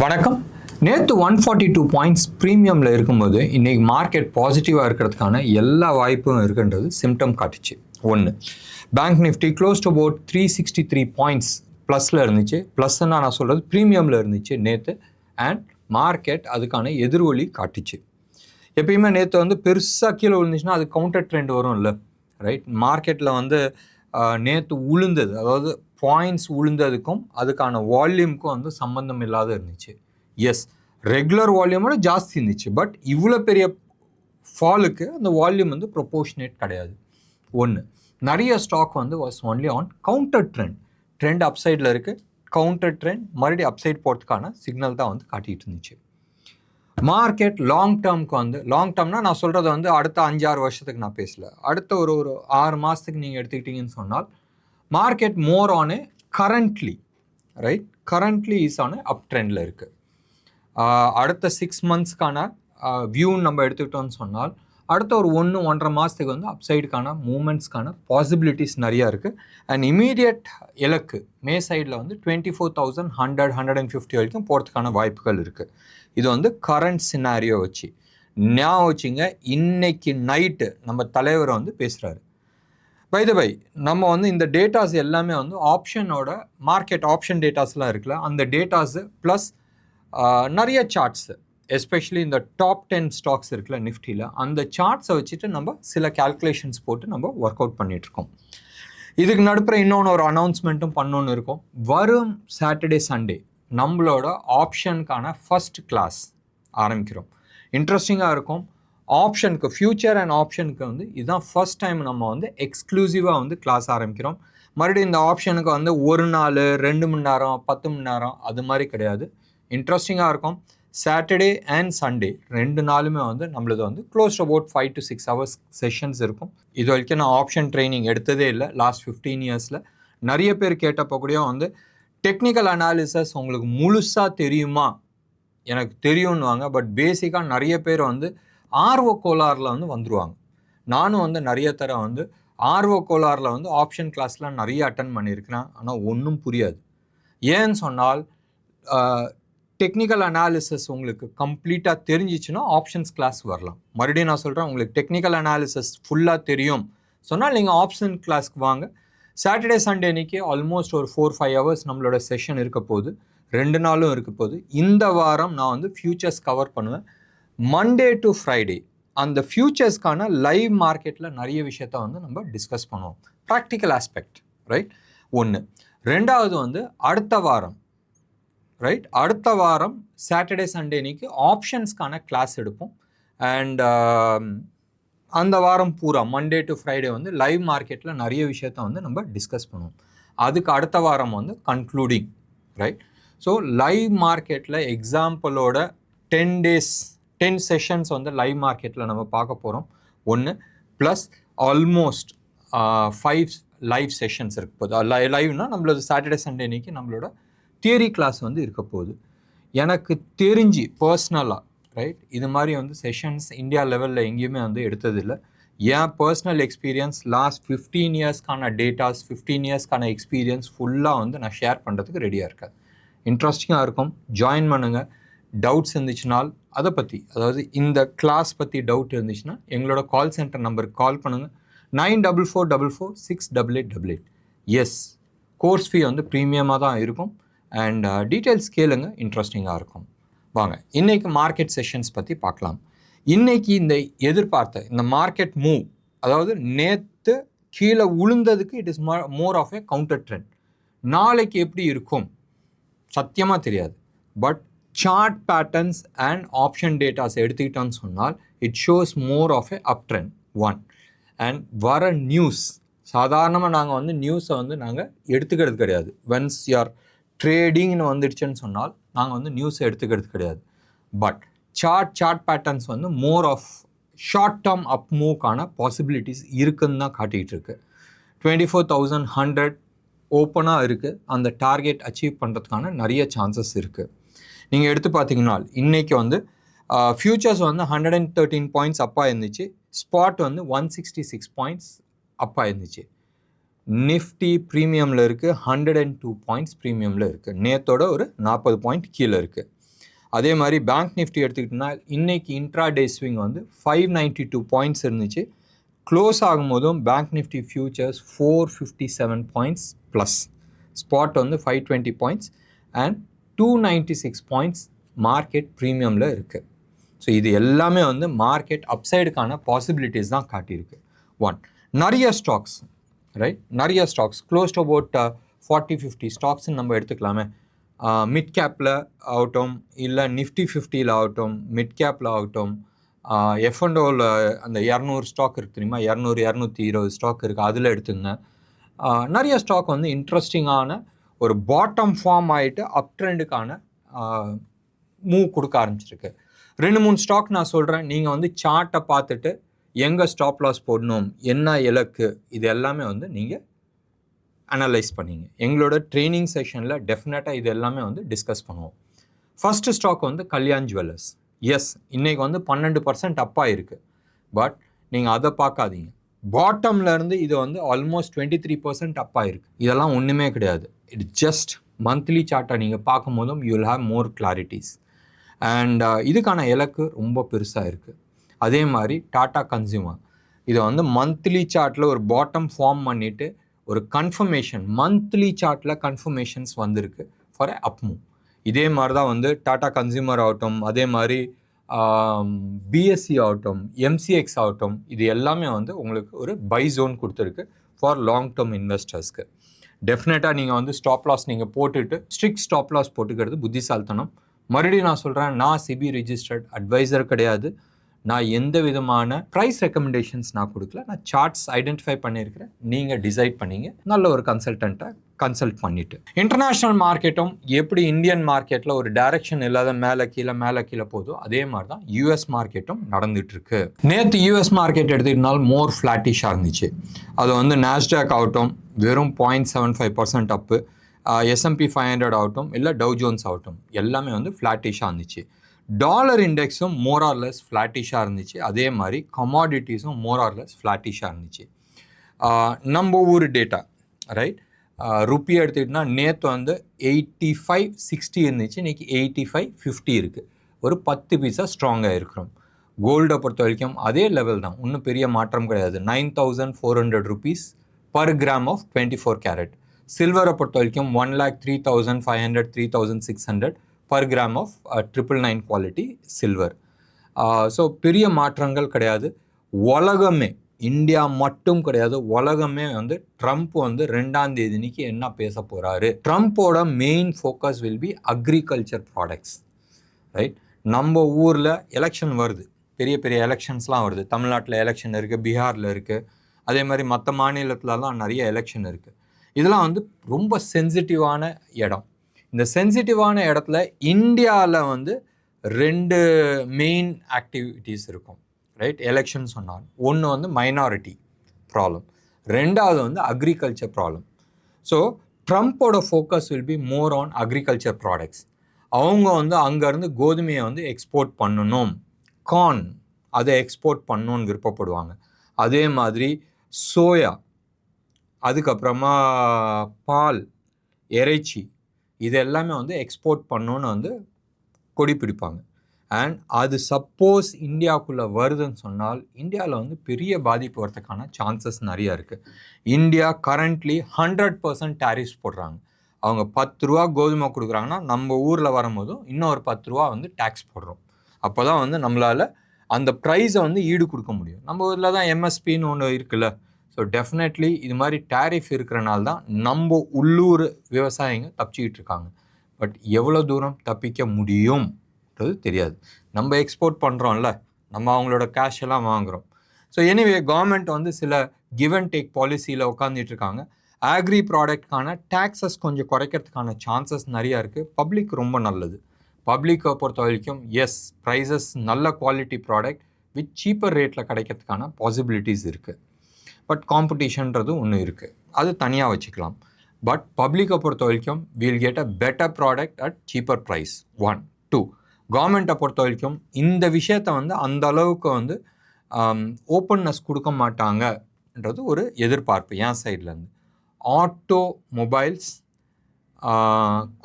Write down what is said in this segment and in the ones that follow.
வணக்கம். நேற்று 142 பாயிண்ட்ஸ் ப்ரீமியமில் இருக்கும்போது இன்றைக்கி மார்க்கெட் பாசிட்டிவாக இருக்கிறதுக்கான எல்லா வாய்ப்பும் இருக்குன்றது சிம்டம் காட்டுச்சு. ஒன்று, bank Nifty close to about 363 points ப்ளஸில் இருந்துச்சு. ப்ளஸ்ன்னு நான் சொல்கிறது ப்ரீமியமில் இருந்துச்சு நேற்று. அண்ட் மார்க்கெட் அதுக்கான எதிர்வொலி காட்டுச்சு. எப்பயுமே நேற்று பெருசாக கீழே விழுந்துச்சுன்னா அது கவுண்டர் ட்ரெண்ட் வரும் இல்லை, ரைட்? மார்க்கெட்டில் நேற்று உளுந்தது, அதாவது பாயிண்ட்ஸ் உளுந்ததுக்கும் அதுக்கான வால்யூமுக்கும் சம்மந்தம் இல்லாத இருந்துச்சு. எஸ், ரெகுலர் வால்யூமோட ஜாஸ்தி இருந்துச்சு. பட் இவ்வளோ பெரிய ஃபாலுக்கு அந்த வால்யூம் ப்ரொபோர்ஷனேட் கிடையாது. ஒன்று, நிறைய stock was only on counter trend அப்சைடில் இருக்குது. கவுண்டர் ட்ரெண்ட் மறுபடியும் அப்சைட் போகிறதுக்கான சிக்னல் தான் காட்டிகிட்டு இருந்துச்சு. மார்க்கெட் லாங் டேர்ம்னா நான் சொல்கிறது அடுத்த 5-6 வருஷத்துக்கு நான் பேசல, அடுத்த ஒரு 6 மாதத்துக்கு நீங்கள் எடுத்துக்கிட்டீங்கன்னு சொன்னால் market more on a currently is on a அப் ட்ரெண்டில் இருக்குது. அடுத்த 6 மந்த்ஸ்க்கான வியூன்னு நம்ம எடுத்துக்கிட்டோம்னு சொன்னால் அடுத்த ஒரு 1-1.5 மாதத்துக்கு அப்சைடுக்கான மூமெண்ட்ஸ்க்கான பாசிபிலிட்டிஸ் நிறையா இருக்குது. அண்ட் இமீடியட் இலக்கு மே சைடில் 24,100-150 வரைக்கும் போகிறதுக்கான வாய்ப்புகள் இருக்குது. இது கரண்ட் சினாரியோ வச்சு ஞாபகம் வச்சுங்க. இன்னைக்கு நைட்டு நம்ம தலைவர் பேசுகிறாரு. பை நம்ம இந்த டேட்டாஸ் எல்லாமே ஆப்ஷனோட மார்க்கெட் ஆப்ஷன் டேட்டாஸ்லாம் இருக்குல்ல, அந்த டேட்டாஸு ப்ளஸ் நிறைய சார்ட்ஸு, எஸ்பெஷலி இந்த டாப் 10 ஸ்டாக்ஸ் இருக்குல்ல நிஃப்டியில், அந்த சார்ட்ஸை வச்சுட்டு நம்ம சில கேல்குலேஷன்ஸ் போட்டு நம்ம ஒர்க் அவுட் பண்ணிகிட்ருக்கோம். இதுக்கு நடுப்புற இன்னொன்று ஒரு அனௌன்ஸ்மெண்ட்டும் பண்ணோன்னு இருக்கும். வரும் சாட்டர்டே சண்டே நம்மளோட ஆப்ஷனுக்கான ஃபர்ஸ்ட் கிளாஸ் ஆரம்பிக்கிறோம். இன்ட்ரெஸ்டிங்காக இருக்கும். ஆப்ஷனுக்கு ஃபியூச்சர் அண்ட் ஆப்ஷனுக்கு இதுதான் ஃபர்ஸ்ட் டைம் நம்ம எக்ஸ்க்ளூசிவாக கிளாஸ் ஆரம்பிக்கிறோம். மறுபடியும் இந்த ஆப்ஷனுக்கு 1 நாள் 2 மணி நேரம் 10 மணி நேரம் அது மாதிரி கிடையாது. இன்ட்ரெஸ்டிங்காக இருக்கும். சாட்டர்டே அண்ட் சண்டே 2 நாளுமே நம்மளது close about 5 to 6 hours sessions இருக்கும். இது வரைக்கும் நான் ஆப்ஷன் ட்ரைனிங் எடுத்ததே இல்லை லாஸ்ட் 15 இயர்ஸில். நிறைய பேர் கேட்டப்போ கூட டெக்னிக்கல் அனாலிசிஸ் உங்களுக்கு முழுசாக தெரியுமா? எனக்கு தெரியும்னுவாங்க. பட் பேசிக்காக நிறைய பேர் ஆர்வ கோளாறில் வந்துடுவாங்க. நானும் நிறைய தர ஆர்வ கோளாறில் ஆப்ஷன் கிளாஸ்லாம் நிறைய அட்டன் பண்ணியிருக்கிறேன். ஆனால் ஒன்றும் புரியாது. ஏன்னு சொன்னால் டெக்னிக்கல் அனாலிசிஸ் உங்களுக்கு கம்ப்ளீட்டாக தெரிஞ்சிச்சுன்னா ஆப்ஷன்ஸ் கிளாஸ் வரலாம். மறுபடியும் நான் சொல்கிறேன், உங்களுக்கு டெக்னிக்கல் அனாலிசிஸ் ஃபுல்லாக தெரியும் சொன்னால் நீங்கள் ஆப்ஷன் கிளாஸ்க்கு வாங்க. சாட்டர்டே சண்டே அன்றைக்கி ஆல்மோஸ்ட் ஒரு 4-5 hours நம்மளோட செஷன் இருக்க போகுது. 2 நாளும் இருக்க போகுது. இந்த வாரம் நான் ஃபியூச்சர்ஸ் கவர் பண்ணுவேன். மண்டே டு ஃப்ரைடே அந்த ஃபியூச்சர்ஸ்க்கான லைவ் மார்க்கெட்டில் நிறைய விஷயத்த நம்ம டிஸ்கஸ் பண்ணுவோம். Practical aspect, right? ஒன்று. ரெண்டாவது அடுத்த வாரம், ரைட், அடுத்த வாரம் சாட்டர்டே சண்டே அன்னைக்கு ஆப்ஷன்ஸ்க்கான கிளாஸ் எடுப்போம். அண்ட் அந்த வாரம் பூரா மண்டே டு ஃப்ரைடே லைவ் மார்க்கெட்டில் நிறைய விஷயத்த நம்ம டிஸ்கஸ் பண்ணுவோம். அதுக்கு அடுத்த வாரம் கன்க்ளூடிங், ரைட்? ஸோ லைவ் மார்க்கெட்டில் எக்ஸாம்பிளோட 10 days 10 செஷன்ஸ் லைவ் மார்க்கெட்டில் நம்ம பார்க்க போகிறோம். ஒன்று ப்ளஸ் ஆல்மோஸ்ட் 5 லைவ் செஷன்ஸ் இருக்க போகுது. லைவ்னா நம்மளோட சாட்டர்டே சண்டே அன்னைக்கு நம்மளோட தியரி கிளாஸ் இருக்க போகுது. எனக்கு தெரிஞ்சு பர்சனலாக, ரைட், இது மாதிரி செஷன்ஸ் இந்தியா லெவலில் எங்கேயுமே எடுத்ததில்லை. என் பர்சனல் எக்ஸ்பீரியன்ஸ் லாஸ்ட் 15 இயர்ஸ்க்கான டேட்டாஸ் 15 இயர்ஸ்க்கான எக்ஸ்பீரியன்ஸ் ஃபுல்லாக நான் ஷேர் பண்ணுறதுக்கு ரெடியாக இருக்கேன். இன்ட்ரெஸ்டிங்காக இருக்கும். ஜாயின் பண்ணுங்கள். டவுட்ஸ் இருந்துச்சுனால் அதை பற்றி, அதாவது இந்த கிளாஸ் பற்றி டவுட் இருந்துச்சுன்னா எங்களோட கால் சென்டர் நம்பருக்கு கால் பண்ணுங்கள். 9444468888. எஸ், கோர்ஸ் ஃபீ ப்ரீமியமாக தான் இருக்கும். அண்ட் டீட்டெயில்ஸ் கேளுங்க, இன்ட்ரெஸ்டிங்காக இருக்கும். வாங்க இன்றைக்கி மார்க்கெட் செஷன்ஸ் பற்றி பார்க்கலாம். இன்றைக்கி இந்த எதிர்பார்த்த இந்த மார்க்கெட் மூவ், அதாவது நேற்று கீழே உளுந்ததுக்கு it is more of a counter trend. நாளைக்கு எப்படி இருக்கும் சத்தியமாக தெரியாது. But chart patterns and option datas எடுத்துக்கிட்டோன்னு சொன்னால் it shows more of a up trend. One. And வர நியூஸ், சாதாரணமாக நாங்கள் நியூஸை நாங்கள் எடுத்துக்கிறது கிடையாது. ஒன்ஸ் யார் ட்ரேடிங்னு வந்துடுச்சுன்னு சொன்னால் நாங்கள் நியூஸை எடுத்துக்கிறது கிடையாது. But chart patterns more of short term up மூவ்க்கான பாசிபிலிட்டிஸ் இருக்குன்னு தான் காட்டிகிட்டு இருக்கு. 24,100 ஓப்பனாக இருக்குது. அந்த டார்கெட் அச்சீவ் பண்ணுறதுக்கான நிறைய சான்சஸ் இருக்குது. நீங்கள் எடுத்து பார்த்தீங்கன்னா இன்றைக்கி ஃபியூச்சர்ஸ் 113 பாயிண்ட்ஸ் அப்பாக இருந்துச்சு. ஸ்பாட் 166 பாயிண்ட்ஸ் அப்பாக இருந்துச்சு. நிஃப்டி ப்ரீமியமில் இருக்குது, 102 பாயிண்ட்ஸ் ப்ரீமியமில் இருக்குது. நேற்றோட ஒரு 40 பாயிண்ட் கீழே இருக்குது. அதே மாதிரி பேங்க் நிஃப்டி எடுத்துக்கிட்டோம்னா இன்னைக்கு இன்ட்ராடே ஸ்விங் வந்து 592 பாயிண்ட்ஸ் இருந்துச்சு. க்ளோஸ் ஆகும்போதும் bank Nifty futures 457 points plus, spot வந்து 520 பாயிண்ட்ஸ் அண்ட் 296 பாயிண்ட்ஸ் மார்க்கெட் ப்ரீமியமில் இருக்குது. ஸோ இது எல்லாமே வந்து மார்க்கெட் அப்சைடுக்கான பாசிபிலிட்டிஸ் தான் காட்டியிருக்கு. நிறைய ஸ்டாக்ஸ், ரைட், நிறைய ஸ்டாக்ஸ் க்ளோஸ் டு அபவுட் 40-50 ஸ்டாக்ஸ்ன்னு நம்ம எடுத்துக்கலாமே. மிட் கேப்பில் ஆகட்டும், இல்லை நிஃப்டி 50ல் ஆகட்டும், மிட் கேப்பில் ஆகட்டும், F&Oவில் அந்த 200 ஸ்டாக் இருக்குது தெரியுமா, 200-220 ஸ்டாக் இருக்குது, அதில் எடுத்துங்க. நிறைய ஸ்டாக் வந்து இன்ட்ரெஸ்டிங்கான ஒரு பாட்டம் ஃபார்ம் ஆகிட்டு அப் ட்ரெண்டுக்கான மூவ் கொடுக்க ஆரம்பிச்சிருக்கு. 2-3 ஸ்டாக் நான் சொல்கிறேன், நீங்கள் வந்து சார்ட்டை பார்த்துட்டு எங்கே ஸ்டாப் லாஸ் போடணும், என்ன இலக்கு, இது எல்லாமே வந்து நீங்கள் அனலைஸ் பண்ணிங்க. எங்களோட ட்ரைனிங் செஷனில் டெஃபினட்டாக இது எல்லாமே வந்து டிஸ்கஸ் பண்ணுவோம். ஃபஸ்ட்டு ஸ்டாக் வந்து கல்யாண் ஜுவல்லர்ஸ். எஸ், இன்றைக்கி வந்து 12% அப்பாக இருக்குது. பட் நீங்கள் அதை பார்க்காதீங்க. பாட்டம்லேருந்து இது வந்து ஆல்மோஸ்ட் 23% அப்பாக இருக்குது. இதெல்லாம் ஒன்றுமே கிடையாது. இட் ஜஸ்ட் மந்த்லி சார்ட்டை நீங்கள் பார்க்கும் போதும் you will have more clarities. And இதுக்கான இலக்கு ரொம்ப பெருசாக இருக்குது. அதே மாதிரி டாடா கன்சியூமர், இதை வந்து மந்த்லி சார்ட்டில் ஒரு பாட்டம் ஃபார்ம் பண்ணிவிட்டு ஒரு கன்ஃபர்மேஷன், மந்த்லி சார்ட்டில் கன்ஃபர்மேஷன்ஸ் வந்திருக்கு ஃபார் எ அப் மூவ். இதே மாதிரி தான் வந்து டாடா கன்சியூமர் ஆகட்டும், அதே மாதிரி பிஎஸ்சி ஆகட்டும், எம்சிஎக்ஸ் ஆகட்டும், இது எல்லாமே வந்து உங்களுக்கு ஒரு பை ஜோன் கொடுத்துருக்கு ஃபார் லாங் டேர்ம் இன்வெஸ்டர்ஸ்க்கு. டெஃபினட்டாக நீங்கள் வந்து ஸ்டாப் லாஸ் நீங்கள் போட்டுட்டு ஸ்ட்ரிக்ட் ஸ்டாப் லாஸ் போட்டுக்கிறது புத்திசாலித்தனம். மறுபடியும் நான் சொல்கிறேன், நான் சிபி ரிஜிஸ்டர்ட் அட்வைசர் கிடையாது. நான் எந்த விதமான ப்ரைஸ் ரெக்கமெண்டேஷன்ஸ் நான் கொடுக்கல. நான் சார்ட்ஸ் ஐடென்டிஃபை பண்ணியிருக்கிறேன், நீங்கள் டிசைட் பண்ணிங்க. நல்ல ஒரு கன்சல்டண்ட்டை கன்சல்ட் பண்ணிவிட்டு. இன்டர்நேஷ்னல் மார்க்கெட்டும் எப்படி இந்தியன் மார்க்கெட்டில் ஒரு டைரக்ஷன் இல்லாத மேலே கீழே போதோ அதே மாதிரி தான் யூஎஸ் மார்க்கெட்டும் நடந்துகிட்ருக்கு. நேற்று யூஎஸ் மார்க்கெட் எடுத்துக்கிட்டாலும் மோர் ஃப்ளாட்டிஷாக இருந்துச்சு. அது வந்து நாஸ்டாக் ஆகட்டும் வெறும் 0.75% அப்பு, S&P 500 ஆகட்டும், இல்லை டவ் ஜோன்ஸ் ஆகட்டும், எல்லாமே வந்து ஃப்ளாட்டிஷாக இருந்துச்சு. டாலர் இண்டெக்ஸும் மோர் ஆர் லெஸ் ஃப்ளாட்டிஷாக இருந்துச்சு. அதே மாதிரி கமாடிட்டிஸும் மோர் ஆர் லெஸ் ஃப்ளாட்டிஷாக இருந்துச்சு. நம்ம ஊர் டேட்டா, ரைட், ருப்பி எடுத்துக்கிட்டோன்னா நேற்று வந்து 85.60 இருந்துச்சு, இன்றைக்கி 85.50 இருக்குது. ஒரு 10 பைசா ஸ்ட்ராங்காக இருக்கிறோம். கோல்டை பொறுத்த வரைக்கும் அதே லெவல் தான், ஒன்றும் பெரிய மாற்றம் கிடையாது. 9,400 rupees per gram of 24 carat. சில்வரை பொறுத்த வரைக்கும் 1,03,500 3,600 per gram of 999 quality silver. So பெரிய மாற்றங்கள் கிடையாது. உலகமே, இந்தியா மட்டும் கிடையாது, உலகமே வந்து ட்ரம்ப் வந்து 2ஆம் தேதிக்கு என்ன பேச போகிறாரு. ட்ரம்ப்போட main focus will be agriculture products, right. நம்ம ஊரில் எலெக்ஷன் வருது, பெரிய பெரிய எலெக்ஷன்ஸ்லாம் வருது. தமிழ்நாட்டில் எலெக்ஷன் இருக்குது, பீகாரில் இருக்குது, அதே மாதிரி மற்ற மாநிலத்துலலாம் நிறைய எலெக்ஷன் இருக்குது. இதெல்லாம் வந்து ரொம்ப சென்சிட்டிவான இடம். இந்த சென்சிட்டிவான இடத்துல இந்தியாவில் வந்து 2 மெயின் ஆக்டிவிட்டீஸ் இருக்கும், ரைட். எலெக்ஷன் சொன்னால் ஒன்று வந்து மைனாரிட்டி ப்ராப்ளம், 2வது வந்து அக்ரிகல்ச்சர் ப்ராப்ளம். ஸோ ட்ரம்ப்போட focus will be more on agriculture products. அவங்க வந்து அங்கேருந்து கோதுமையை வந்து எக்ஸ்போர்ட் பண்ணணும், கார்ன் அதை எக்ஸ்போர்ட் பண்ணணுன்னு விருப்பப்படுவாங்க. அதே மாதிரி சோயா, அதுக்கப்புறமா பால், இறைச்சி, இது எல்லாமே வந்து எக்ஸ்போர்ட் பண்ணணுன்னு வந்து கொடி பிடிப்பாங்க. அண்ட் அது சப்போஸ் இந்தியாவுக்குள்ளே வருதுன்னு சொன்னால் இந்தியாவில் வந்து பெரிய பாதிப்பு வரதுக்கான சான்சஸ் நிறையா இருக்குது. இந்தியா கரண்ட்லி 100% டேரிஃப்ஸ் போடுறாங்க. அவங்க 10 ரூபா கோதுமை கொடுக்குறாங்கன்னா நம்ம ஊரில் வரும்போதும் இன்னொரு 10 ரூபா வந்து டேக்ஸ் போடுறோம். அப்போ தான் வந்து நம்மளால் அந்த ப்ரைஸை வந்து ஈடு கொடுக்க முடியும். நம்ம ஊரில் தான் எம்எஸ்பின்னு ஒன்று இருக்குல்ல. ஸோ டெஃபினெட்லி இது மாதிரி டேரிஃப் இருக்கிறனால தான் நம்ம உள்ளூர் விவசாயிங்க தப்பிச்சிக்கிட்டு இருக்காங்க. பட் எவ்வளோ தூரம் தப்பிக்க முடியும்ன்றது தெரியாது. நம்ம எக்ஸ்போர்ட் பண்ணுறோம்ல, நம்ம அவங்களோட கேஷ் எல்லாம் வாங்குகிறோம். ஸோ எனிவே கவர்மெண்ட் வந்து சில கிவ் அண்ட் டேக் பாலிசியில் உட்காந்துட்டு இருக்காங்க. ஆக்ரி ப்ராடக்ட்கான டேக்ஸஸ் கொஞ்சம் குறைக்கிறதுக்கான சான்சஸ் நிறையா இருக்குது. பப்ளிக் ரொம்ப நல்லது. பப்ளிக்கை பொறுத்த வரைக்கும் எஸ், ப்ரைஸஸ் நல்ல குவாலிட்டி ப்ராடக்ட் வித் சீப்பர் ரேட்டில் கிடைக்கிறதுக்கான பாசிபிலிட்டிஸ் இருக்குது. பட் காம்படிஷன்றது ஒன்று இருக்குது, அது தனியாக வச்சுக்கலாம். பட் பப்ளிக்கை பொறுத்த வரைக்கும் we'll get a better product at cheaper price. 1 2 கவர்மெண்ட்டை பொறுத்த வரைக்கும் இந்த விஷயத்தை வந்து அந்த அளவுக்கு வந்து ஓப்பன்னஸ் கொடுக்க மாட்டாங்கன்றது ஒரு எதிர்பார்ப்பு என் சைட்லேருந்து. ஆட்டோ மொபைல்ஸ்,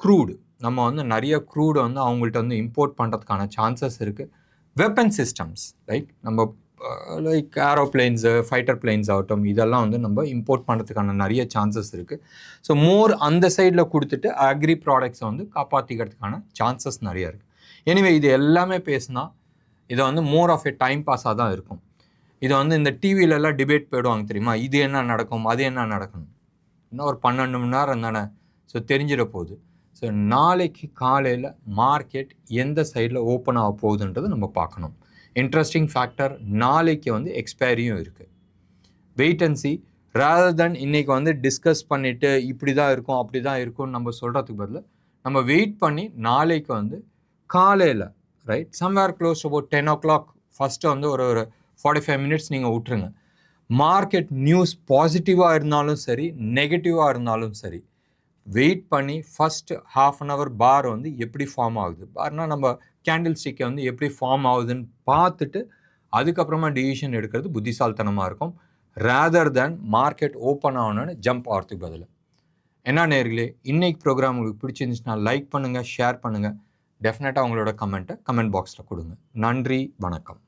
க்ரூடு, நம்ம வந்து நிறைய க்ரூடை வந்து அவங்கள்ட்ட வந்து இம்போர்ட் பண்ணுறதுக்கான சான்சஸ் இருக்குது. வெப்பன் சிஸ்டம்ஸ் ரைட், நம்ம லைக் ஏரோப்ளைன்ஸு, ஃபைட்டர் பிளைன்ஸ் ஆகட்டும், இதெல்லாம் வந்து நம்ம இம்போர்ட் பண்ணுறதுக்கான நிறைய சான்சஸ் இருக்குது. ஸோ மோர் அந்த சைடில் கொடுத்துட்டு அக்ரி ப்ராடக்ட்ஸை வந்து காப்பாற்றிக்கிறதுக்கான சான்சஸ் நிறைய இருக்குது. எனிவே இது எல்லாமே பேசினா இதை வந்து மோர் ஆஃப் எ டைம் பாஸாக தான் இருக்கும். இதை வந்து இந்த டிவிலெல்லாம் டிபேட் போயிடுவாங்க தெரியுமா, இது என்ன நடக்கும் அது என்ன நடக்கணும், இன்னும் ஒரு 12 மணி நேரம் தானே, ஸோ தெரிஞ்சிட போகுது. ஸோ நாளைக்கு காலையில் மார்க்கெட் எந்த சைடில் ஓப்பன் ஆக போகுதுன்றது நம்ம பார்க்கணும். இன்ட்ரெஸ்டிங் ஃபேக்டர், நாளைக்கு வந்து எக்ஸ்பைரியும் இருக்குது. வெயிட் அண்ட் சி ரேதர் தென் இன்றைக்கி வந்து டிஸ்கஸ் பண்ணிவிட்டு இப்படி தான் இருக்கும் அப்படி தான் இருக்கும்னு நம்ம சொல்கிறதுக்கு பதில் நம்ம வெயிட் பண்ணி நாளைக்கு வந்து காலையில் right somewhere close about 10 o'clock first வந்து ஒரு 45 minutes நீங்கள் விட்டுருங்க. மார்க்கெட் நியூஸ் பாசிட்டிவாக இருந்தாலும் சரி நெகட்டிவாக இருந்தாலும் சரி வெயிட் பண்ணி ஃபஸ்ட்டு ½ பார் வந்து எப்படி ஃபார்ம் ஆகுது, பார்னால் நம்ம கேண்டில் ஸ்டிக்கை வந்து எப்படி ஃபார்ம் ஆகுதுன்னு பார்த்துட்டு அதுக்கப்புறமா டிசிஷன் எடுக்கிறது புத்திசாலித்தனமாக இருக்கும். ரேதர் தேன் மார்க்கெட் ஓப்பன் ஆகணும்னு ஜம்ப் ஆகிறதுக்கு பதில். என்ன நேர்களே, இன்னைக்கு ப்ரோக்ராம் உங்களுக்கு பிடிச்சிருந்துச்சுன்னா லைக் பண்ணுங்கள், ஷேர் பண்ணுங்கள், டெஃபினட்டாக உங்களோட கமெண்ட் பாக்ஸில் கொடுங்க. நன்றி, வணக்கம்.